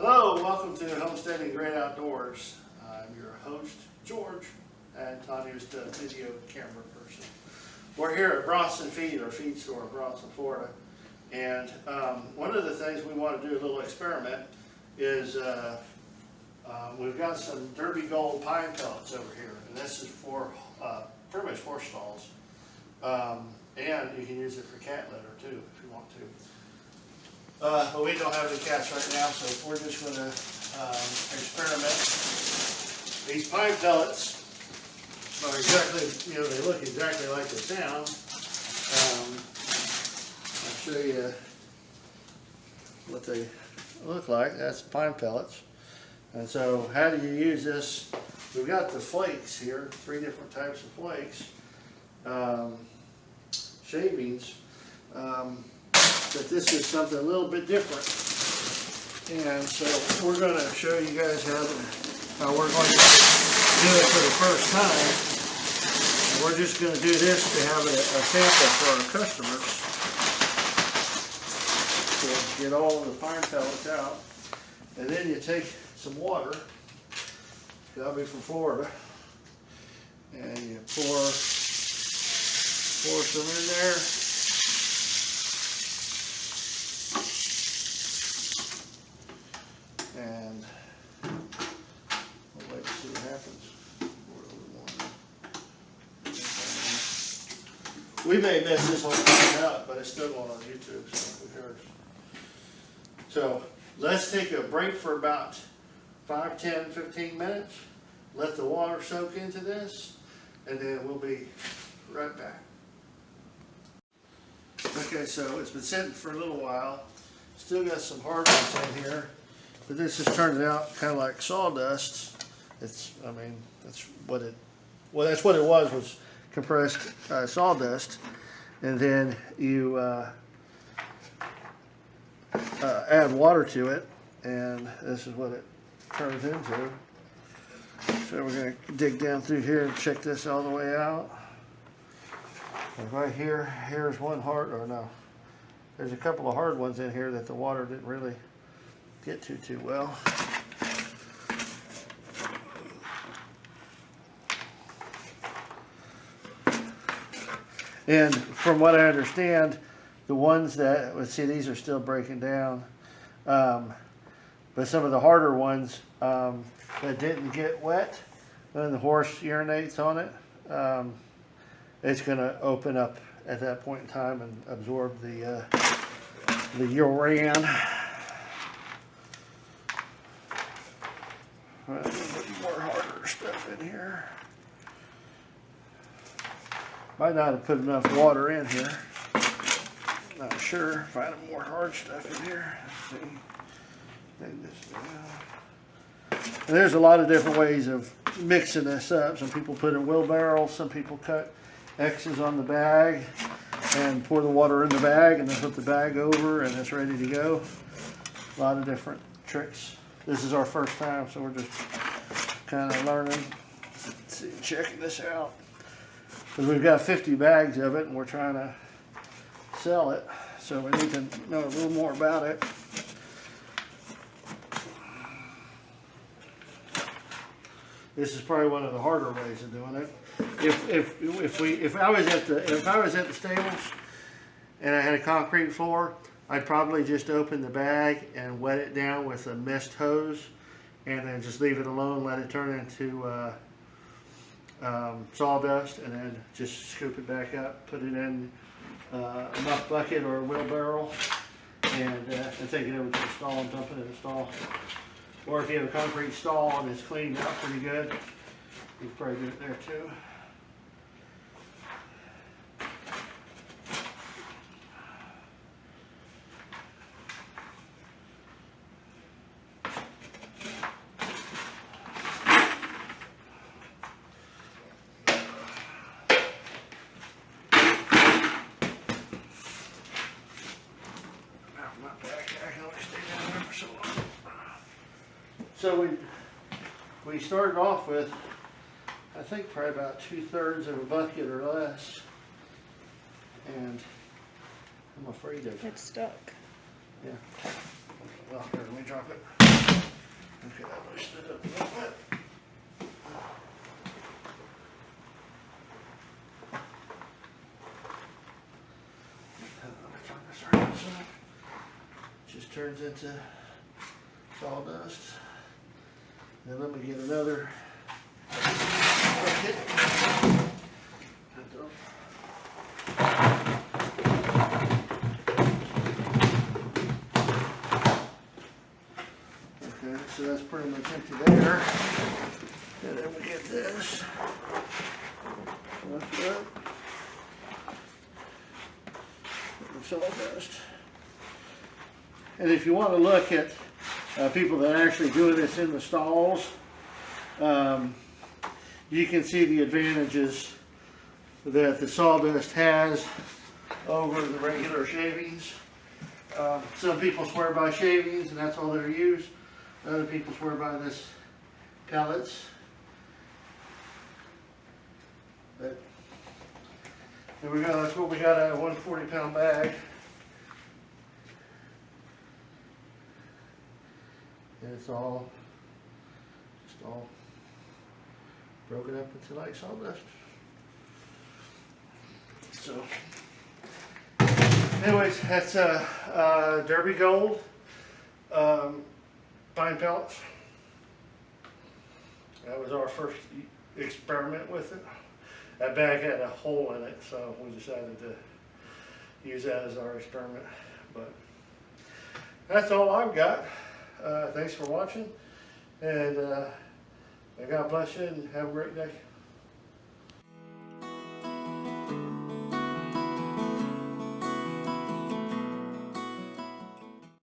Hello, welcome to Homesteading Great Outdoors. I'm your host, George, and Tanya's the video camera person. We're here at Bronson Feed, our feed store in Bronson, Florida. And one of the things we want to do a little experiment is we've got some Derby Gold pine pellets over here. And this is for pretty much horse stalls. And you can use it for cat litter too, if you want to. But we don't have any cats right now, so we're just going to experiment. These pine pellets are exactly, they look exactly like they sound. I'll show you what they look like. That's pine pellets. And so how do you use this? We've got the flakes here, 3 different types of flakes, shavings. But this is something a little bit different. And so we're going to show you guys how we're going to do it for the first time. And we're just going to do this to have a sample for our customers. So get all of the pine pellets out. And then you take some water. I'll be from Florida. And you pour some in there. And we'll wait to see what happens. We may mess this whole thing up, but it's still going on YouTube, so who cares? So let's take a break for about 5, 10, 15 minutes. Let the water soak into this, and then we'll be right back. Okay, so it's been sitting for a little while. Still got some hard ones in here. But this just turns out kind of like sawdust. That's what it was compressed sawdust. And then you add water to it, and this is what it turns into. So we're going to dig down through here and check this all the way out. And right here, here's one hard, or no, there's a couple of hard ones in here that the water didn't really get too well. And from what I understand, the ones that, let's see, these are still breaking down, but some of the harder ones that didn't get wet when the horse urinates on it, it's going to open up at that point in time and absorb the urine. Right, put more harder stuff in here. Might not have put enough water in here. Not sure. Finding more hard stuff in here. Let's see. Take this down. And there's a lot of different ways of mixing this up. Some people put in wheelbarrows. Some people cut X's on the bag and pour the water in the bag and then put the bag over and it's ready to go. A lot of different tricks. This is our first time, so we're just kind of learning, checking this out. Because we've got 50 bags of it and we're trying to sell it, so we need to know a little more about it. This is probably one of the harder ways of doing it. If I was at the stables and I had a concrete floor, I'd probably just open the bag and wet it down with a mist hose and then just leave it alone, let it turn into sawdust, and then just scoop it back up, put it in a muck bucket or a wheelbarrow, and take it over to the stall and dump it in the stall. Or if you have a concrete stall and it's cleaned out pretty good, you can probably do it there too. So we started off with, I think, probably about 2/3 of a bucket or less, and I'm afraid of It's stuck. Yeah. Well, here, let me drop it. Okay, I loosened it up a little bit. Turn this around so it just turns into sawdust. Then let me get another bucket. Okay, so that's pretty much empty there. And then we get this. Lift it up. Sawdust. And if you want to look at people that are actually doing this in the stalls, you can see the advantages that the sawdust has over the regular shavings. Some people swear by shavings and that's all they're used. Other people swear by this pellets. But there we go, that's what we got out of a 140-pound bag. And it's all just all broken up into like sawdust. So anyways, that's Derby Gold pine pellets. That was our first experiment with it. That bag had a hole in it, so we decided to use that as our experiment. But that's all I've got. Thanks for watching, and God bless you, and have a great day.